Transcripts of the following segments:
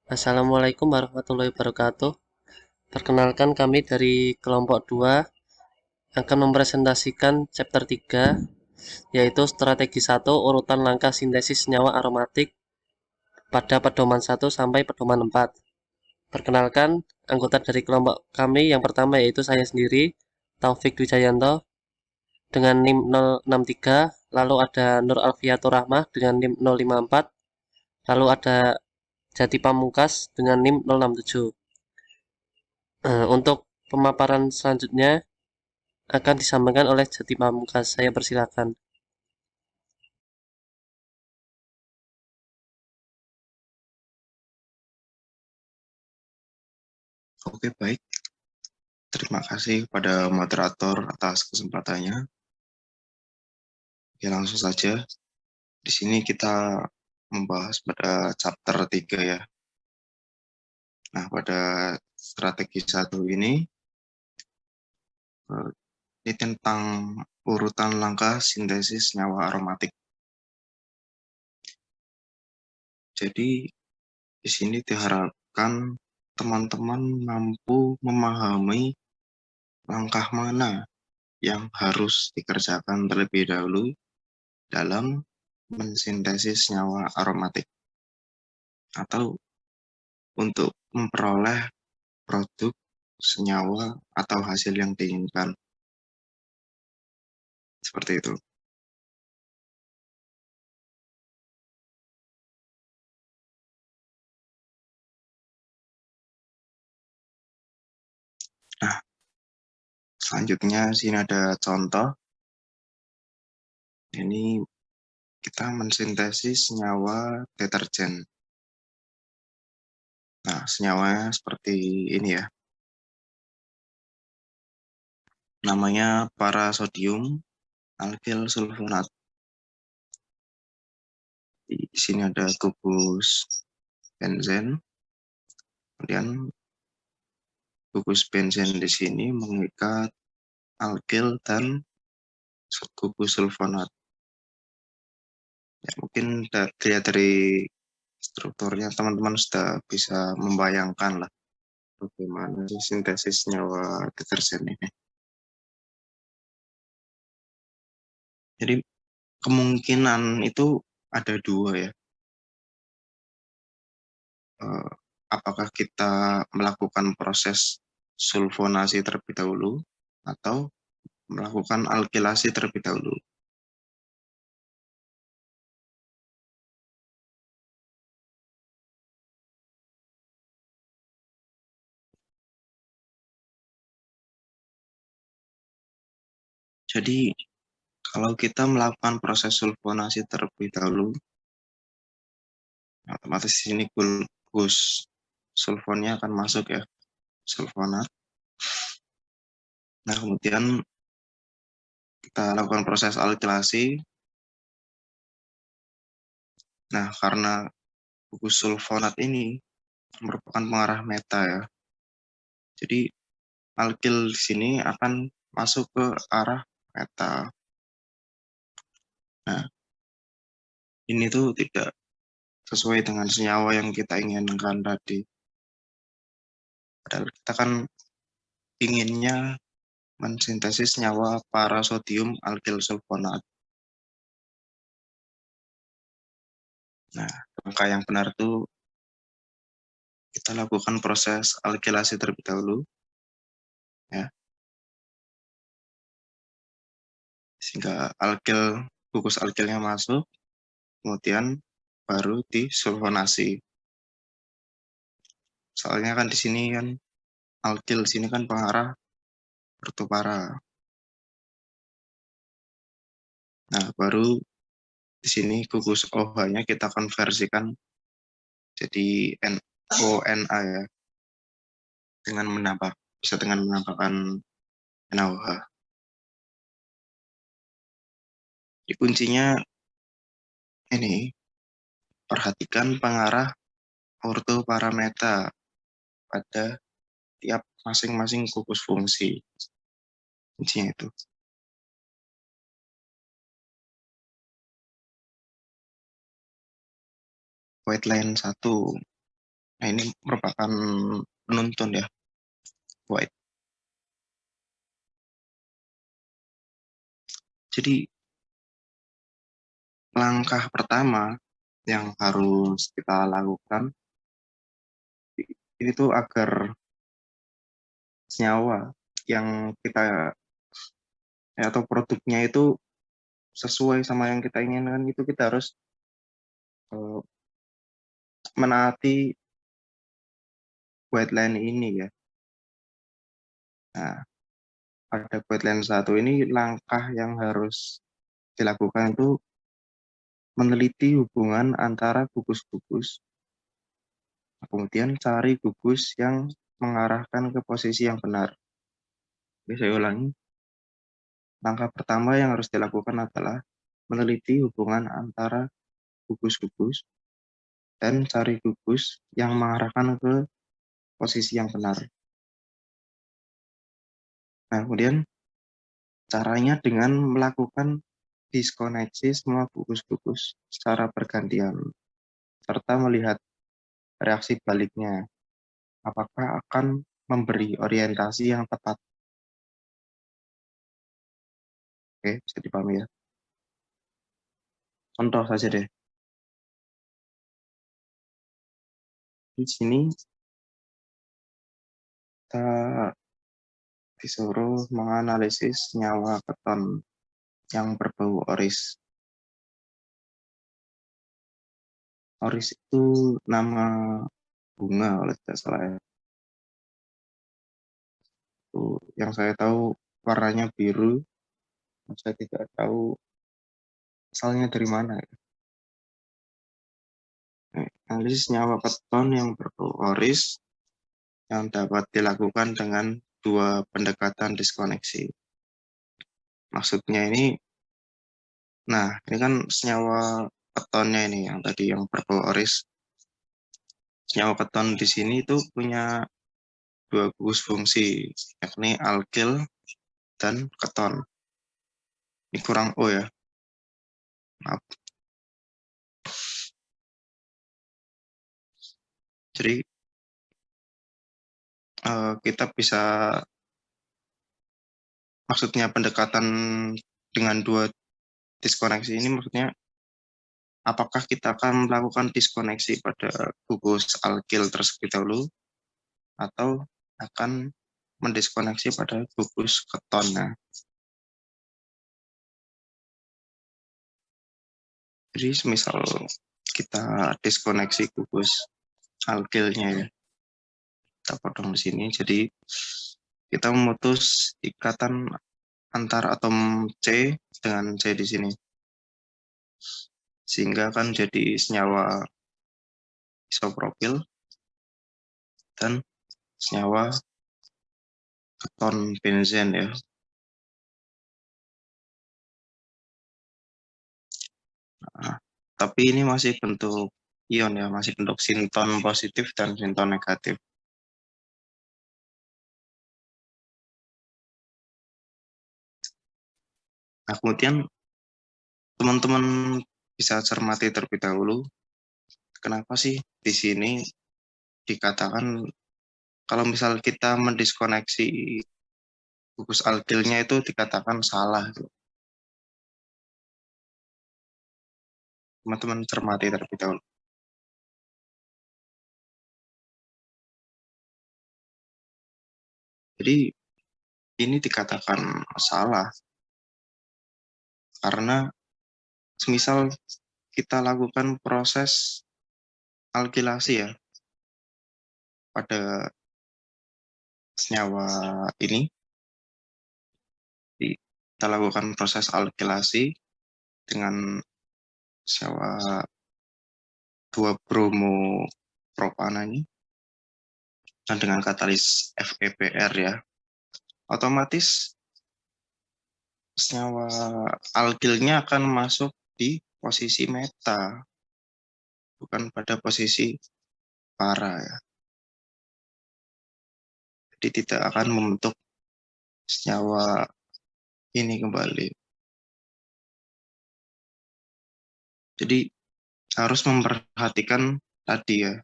Assalamualaikum warahmatullahi wabarakatuh. Perkenalkan kami dari kelompok 2 akan mempresentasikan chapter 3 yaitu strategi 1 urutan langkah sintesis senyawa aromatik pada pedoman 1 sampai pedoman 4. Perkenalkan anggota dari kelompok kami yang pertama yaitu saya sendiri, Taufik Wijayanto dengan NIM 063, lalu ada Nur Alfiatur Rahmah dengan NIM 054, lalu ada Jati Pamungkas dengan NIM 067. Untuk pemaparan selanjutnya akan disampaikan oleh Jati Pamungkas. Saya persilakan. Oke, baik. Terima kasih kepada moderator atas kesempatannya. Ya, langsung saja. Di sini kita membahas pada chapter 3 ya. Nah, pada strategi 1 ini tentang urutan langkah sintesis senyawa aromatik. Jadi, di sini diharapkan teman-teman mampu memahami langkah mana yang harus dikerjakan terlebih dahulu dalam mensintesis senyawa aromatik atau untuk memperoleh produk senyawa atau hasil yang diinginkan. Seperti itu. Nah, selanjutnya sini ada contoh. Ini kita mensintesis senyawa deterjen. Nah, senyawanya seperti ini ya. Namanya parasodium alkyl sulfonat. Di sini ada gugus benzen. Kemudian gugus benzen di sini mengikat alkyl dan gugus sulfonat. Ya, mungkin dilihat dari strukturnya teman-teman sudah bisa membayangkan lah bagaimana sintesis senyawa deterjen ini. Jadi kemungkinan itu ada dua ya. Apakah kita melakukan proses sulfonasi terlebih dahulu atau melakukan alkilasi terlebih dahulu. Jadi kalau kita melakukan proses sulfonasi terlebih dahulu, otomatis di sini gugus sulfonnya akan masuk ya, sulfonat. Nah, kemudian kita lakukan proses alkilasi. Nah, karena gugus sulfonat ini merupakan pengarah meta ya. Jadi alkil di sini akan masuk ke arah meta. Nah, ini tuh tidak sesuai dengan senyawa yang kita inginkan tadi. Padahal kita kan inginnya mensintesis senyawa parasodium alkyl sulfonat. Nah, langkah yang benar tuh kita lakukan proses alkilasi terlebih dahulu, ya, sehingga gugus alkilnya masuk, kemudian baru disulfonasi. Soalnya kan di sini kan alkil di sini kan pengarah bertopara. Nah, baru di sini gugus OH-nya kita konversikan jadi NONA ya, dengan menambahkan NaOH. Jadi kuncinya ini, perhatikan pengarah ortoparameta pada tiap masing-masing gugus fungsi. Kuncinya itu. White line 1. Nah, ini merupakan penuntun ya, White. Jadi langkah pertama yang harus kita lakukan itu agar senyawa yang kita atau produknya itu sesuai sama yang kita inginkan, itu kita harus eh, menaati guideline ini ya. Nah, pada guideline satu ini langkah yang harus dilakukan itu meneliti hubungan antara gugus-gugus, kemudian cari gugus yang mengarahkan ke posisi yang benar. Oke, saya ulangi. Langkah pertama yang harus dilakukan adalah meneliti hubungan antara gugus-gugus dan cari gugus yang mengarahkan ke posisi yang benar. Nah, kemudian caranya dengan melakukan diskoneksi semua gugus-gugus secara bergantian, serta melihat reaksi baliknya. Apakah akan memberi orientasi yang tepat? Oke, bisa dipahami ya. Contoh saja deh. Di sini kita disuruh menganalisis senyawa keton yang berbau oris. Oris itu nama bunga kalau tidak salah ya. Itu yang saya tahu warnanya biru, saya tidak tahu asalnya dari mana ya. Analisis senyawa keton yang berbau oris yang dapat dilakukan dengan dua pendekatan diskoneksi. Maksudnya ini, nah ini kan senyawa ketonnya ini yang tadi yang berbau oris. Senyawa keton di sini itu punya dua gugus fungsi, yakni alkil dan keton. Ini kurang O ya, maaf. Jadi kita bisa, maksudnya pendekatan dengan dua diskoneksi ini maksudnya apakah kita akan melakukan diskoneksi pada gugus alkil tersebut dahulu atau akan mendiskoneksi pada gugus keton. Nah, jadi misal kita diskoneksi gugus alkilnya ya, kita potong di sini. Jadi kita memutus ikatan antar atom C dengan C di sini, sehingga akan jadi senyawa isopropil dan senyawa keton benzen ya. Nah, tapi ini masih bentuk ion ya, masih bentuk sinton positif dan sinton negatif. Nah, kemudian teman-teman bisa cermati terlebih dahulu, kenapa sih di sini dikatakan kalau misal kita mendiskoneksi gugus alkilnya itu dikatakan salah. Teman-teman cermati terlebih dahulu. Jadi ini dikatakan salah karena semisal kita lakukan proses alkilasi ya pada senyawa ini, kita lakukan proses alkilasi dengan senyawa 2-bromo propana ini dan dengan katalis FePr ya, otomatis senyawa alkilnya akan masuk di posisi meta, bukan pada posisi para ya. Jadi tidak akan membentuk senyawa ini kembali. Jadi harus memperhatikan tadi ya,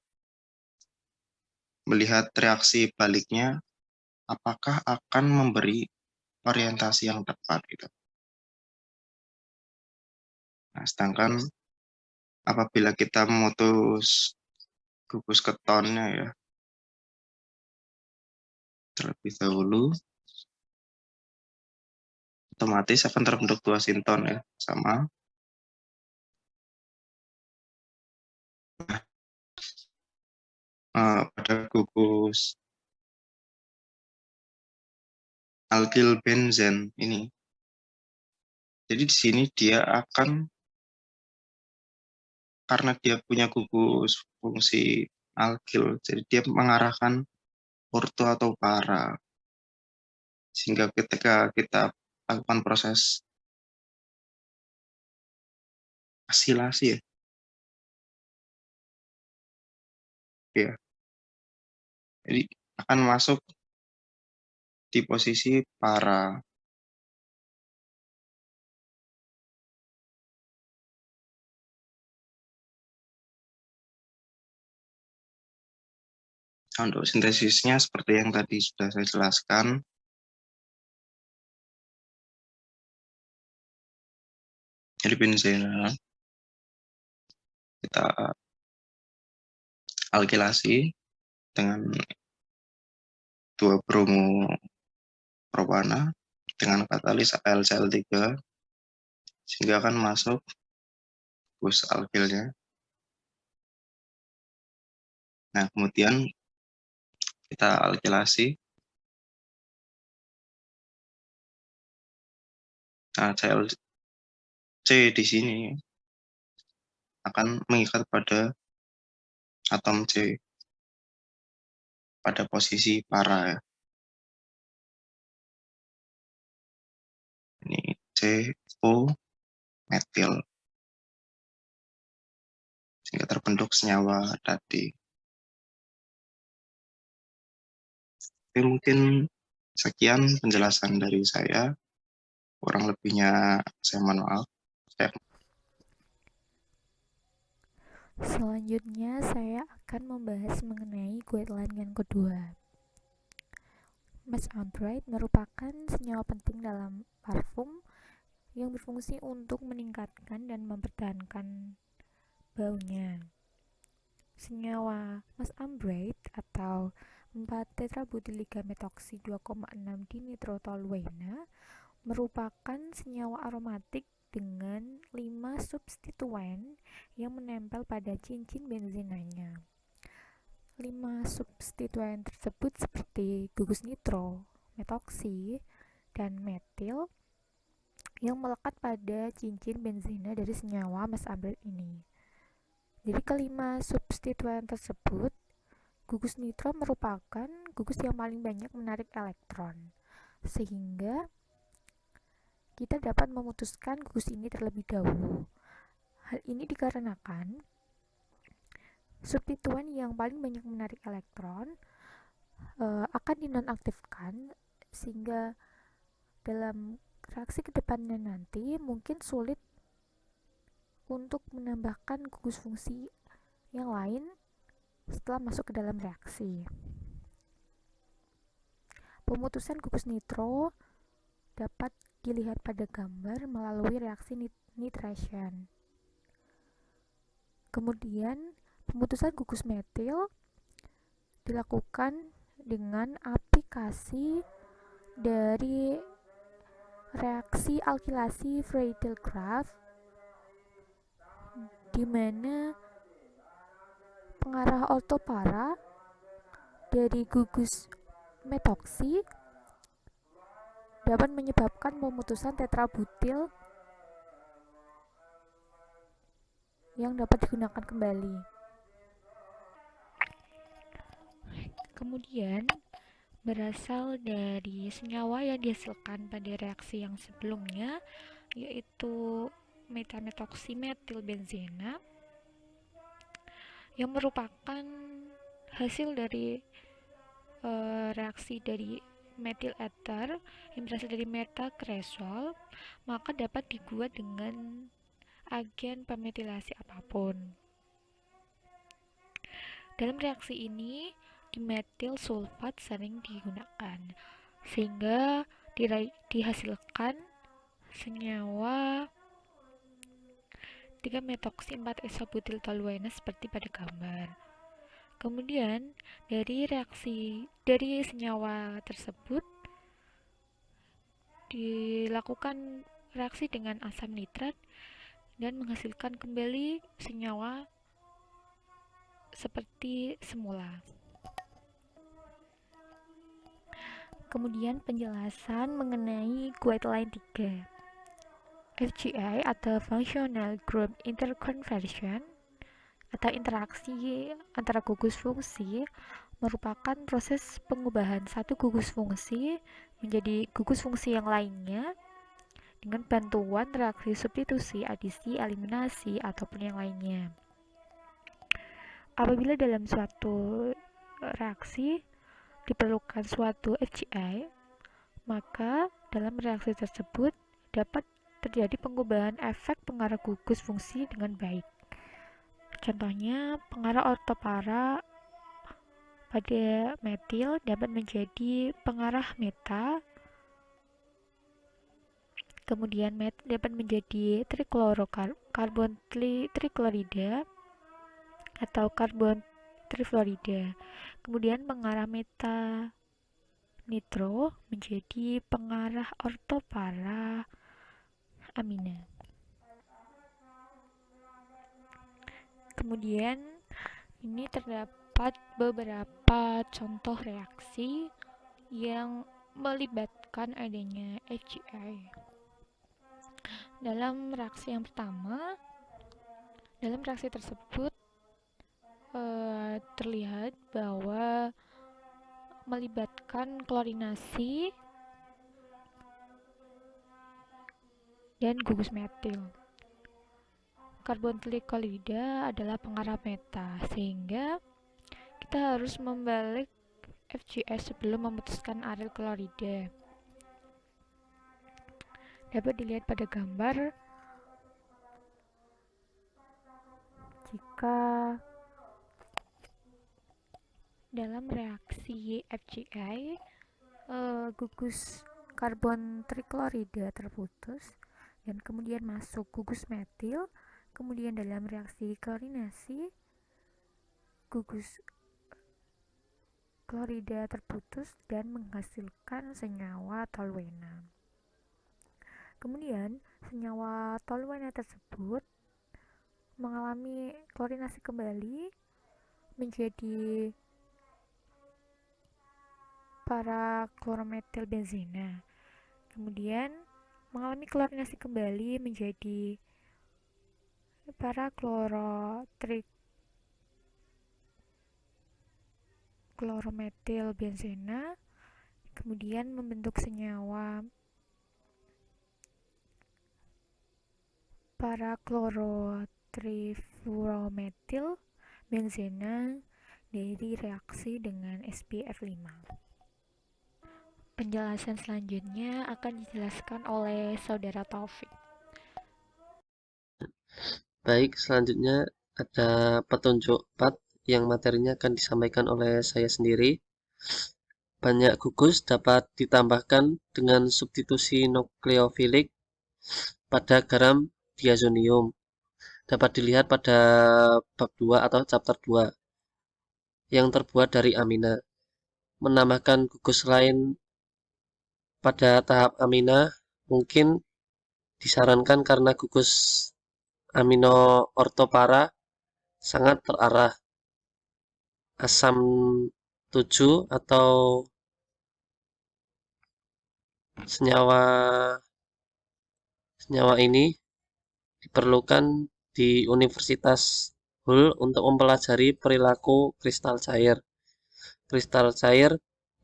melihat reaksi baliknya apakah akan memberi orientasi yang tepat gitu. Nah, sedangkan apabila kita memutus gugus ketonnya ya terlebih dahulu, otomatis akan terbentuk dua sinton ya, sama. Pada gugus alkil benzen ini. Jadi di sini dia akan, karena dia punya gugus fungsi alkil, jadi dia mengarahkan orto atau para. Sehingga ketika kita lakukan proses asilasi ya, jadi akan masuk di posisi para. Untuk sintesisnya seperti yang tadi sudah saya jelaskan, jadi benzena kita alkilasi dengan 2 bromo propana dengan katalis AlCl3 sehingga akan masuk gus alkilnya. Nah, kemudian kita alkilasi. Nah, ClC di sini akan mengikat pada atom C pada posisi para ya. Ini CO metil sehingga terbentuk senyawa tadi. Oke, mungkin sekian penjelasan dari saya. Kurang lebihnya saya mohon maaf. Selanjutnya saya akan membahas mengenai guideline yang kedua. Mas Albright merupakan senyawa penting dalam parfum yang berfungsi untuk meningkatkan dan mempertahankan baunya. Senyawa Mas Albright atau 4-tetrabutiligametoksi 2,6 dinitrotoluena merupakan senyawa aromatik dengan 5 substituen yang menempel pada cincin benzenanya. 5 substituen tersebut seperti gugus nitro, metoksi, dan metil yang melekat pada cincin benzena dari senyawa Mas Albright ini. Jadi kelima substituen tersebut, gugus nitro merupakan gugus yang paling banyak menarik elektron, sehingga kita dapat memutuskan gugus ini terlebih dahulu. Hal ini dikarenakan substituen yang paling banyak menarik elektron akan dinonaktifkan, sehingga dalam reaksi kedepannya nanti mungkin sulit untuk menambahkan gugus fungsi yang lain setelah masuk ke dalam reaksi. Pemutusan gugus nitro dapat dilihat pada gambar melalui reaksi nitration. Kemudian pemutusan gugus metil dilakukan dengan aplikasi dari reaksi alkilasi Friedel-Crafts, di mana pengarah ortopara dari gugus metoksi dapat menyebabkan pemutusan tetrabutil yang dapat digunakan kembali. Kemudian berasal dari senyawa yang dihasilkan pada reaksi yang sebelumnya, yaitu metametoksimetilbenzena, yang merupakan hasil dari reaksi dari metil ether yang berasal dari metakresol, maka dapat dibuat dengan agen pemetilasi apapun. Dalam reaksi ini dimetil sulfat sering digunakan, sehingga dihasilkan senyawa 3-metoksi 4-isobutil toluena seperti pada gambar. Kemudian dari senyawa tersebut dilakukan reaksi dengan asam nitrat dan menghasilkan kembali senyawa seperti semula. Kemudian penjelasan mengenai guideline 3. FGI atau Functional Group Interconversion atau interaksi antara gugus fungsi merupakan proses pengubahan satu gugus fungsi menjadi gugus fungsi yang lainnya dengan bantuan reaksi substitusi, adisi, eliminasi, ataupun yang lainnya. Apabila dalam suatu reaksi diperlukan suatu FGI, maka dalam reaksi tersebut dapat terjadi pengubahan efek pengarah gugus fungsi dengan baik. Contohnya, pengarah ortopara pada metil dapat menjadi pengarah meta, kemudian dapat menjadi trichlorokarbon triklorida atau karbon trifluorida. Kemudian pengarah meta nitro menjadi pengarah ortopara amina. Kemudian ini terdapat beberapa contoh reaksi yang melibatkan adanya HCl. Dalam reaksi yang pertama, dalam reaksi tersebut terlihat bahwa melibatkan klorinasi dan gugus metil. Karbon triklorida adalah pengarah meta, sehingga kita harus membalik FGS sebelum memutuskan aril klorida. Dapat dilihat pada gambar jika dalam reaksi FGI gugus karbon triklorida terputus dan kemudian masuk gugus metil, kemudian dalam reaksi klorinasi gugus klorida terputus dan menghasilkan senyawa toluena. Kemudian senyawa toluena tersebut mengalami klorinasi kembali menjadi para klorometil benzena. Kemudian mengalami klorinasi kembali menjadi para klorometil benzena, kemudian membentuk senyawa para klorotrifluorometil benzena dari reaksi dengan SPF5. Penjelasan selanjutnya akan dijelaskan oleh Saudara Taufik. Baik, selanjutnya ada petunjuk 4 yang materinya akan disampaikan oleh saya sendiri. Banyak gugus dapat ditambahkan dengan substitusi nukleofilik pada garam diazonium. Dapat dilihat pada bab 2 atau chapter 2 yang terbuat dari amina. Menambahkan gugus lain pada tahap amina mungkin disarankan karena gugus amino ortopara sangat terarah. Asam 7 atau senyawa ini diperlukan di Universitas Hull untuk mempelajari perilaku kristal cair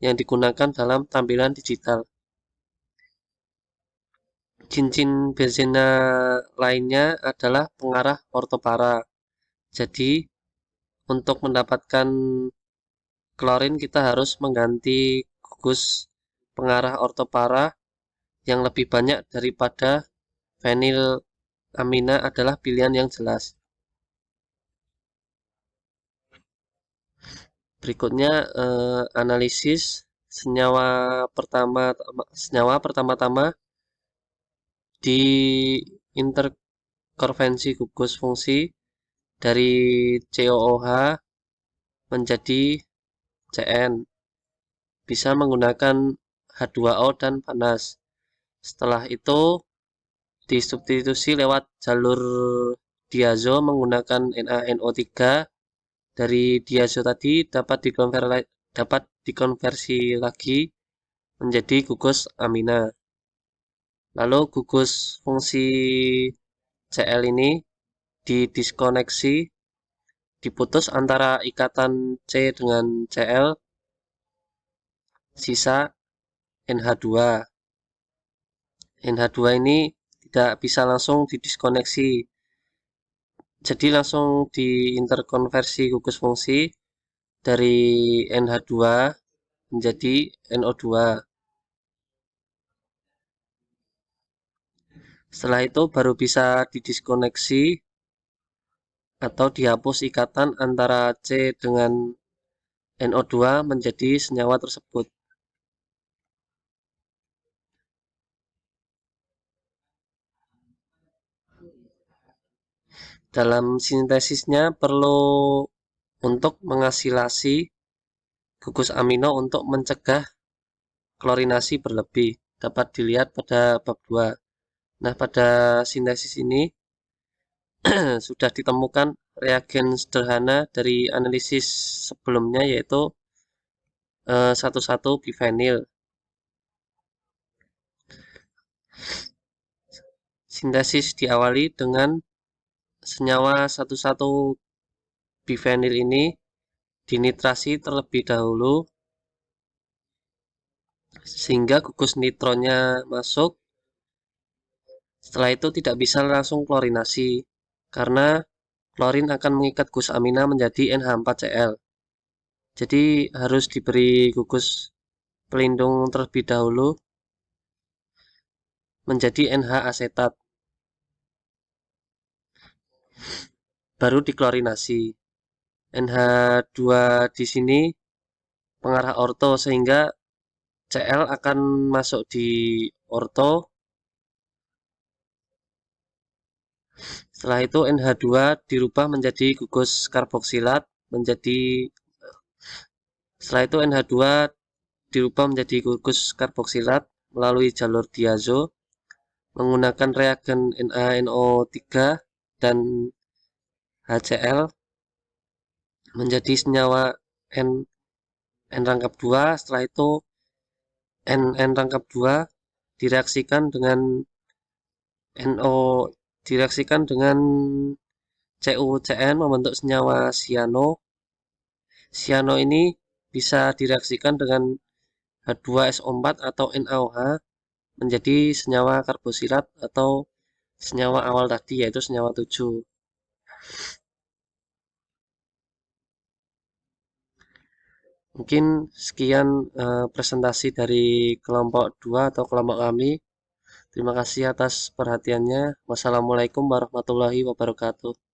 yang digunakan dalam tampilan digital. Cincin benzena lainnya adalah pengarah ortopara. Jadi untuk mendapatkan klorin kita harus mengganti gugus pengarah ortopara yang lebih banyak daripada fenilamina adalah pilihan yang jelas. Berikutnya analisis senyawa pertama-tama di interkonvensi gugus fungsi dari COOH menjadi CN. Bisa menggunakan H2O dan panas. Setelah itu disubstitusi lewat jalur diazo menggunakan NaNO3. Dari diazo tadi dapat dikonversi lagi menjadi gugus amina. Lalu gugus fungsi Cl ini didiskoneksi, diputus antara ikatan C dengan Cl, sisa NH2. NH2 ini tidak bisa langsung didiskoneksi, jadi langsung diinterkonversi gugus fungsi dari NH2 menjadi NO2. Setelah itu baru bisa didiskoneksi atau dihapus ikatan antara C dengan NO2 menjadi senyawa tersebut. Dalam sintesisnya perlu untuk mengasilasi gugus amino untuk mencegah klorinasi berlebih. Dapat dilihat pada bab 2. Nah, pada sintesis ini sudah ditemukan reagen sederhana dari analisis sebelumnya, yaitu 1,1-bifenil. Sintesis diawali dengan senyawa 1,1-bifenil ini dinitrasi terlebih dahulu sehingga gugus nitronnya masuk. Setelah itu tidak bisa langsung klorinasi karena klorin akan mengikat gugus amina menjadi NH4Cl. Jadi harus diberi gugus pelindung terlebih dahulu menjadi NH asetat. Baru diklorinasi. NH2 di sini pengarah orto sehingga Cl akan masuk di orto. Setelah itu NH2 dirubah menjadi gugus karboksilat setelah itu NH2 dirubah menjadi gugus karboksilat melalui jalur diazo menggunakan reagen NaNO3 dan HCl menjadi senyawa N rangkap 2. Setelah itu N rangkap 2 direaksikan dengan CuCN membentuk senyawa siano. Siano ini bisa direaksikan dengan H2SO4 atau NaOH menjadi senyawa karboksilat atau senyawa awal tadi, yaitu senyawa 7. Mungkin sekian presentasi dari kelompok 2 atau kelompok kami. Terima kasih atas perhatiannya. Wassalamualaikum warahmatullahi wabarakatuh.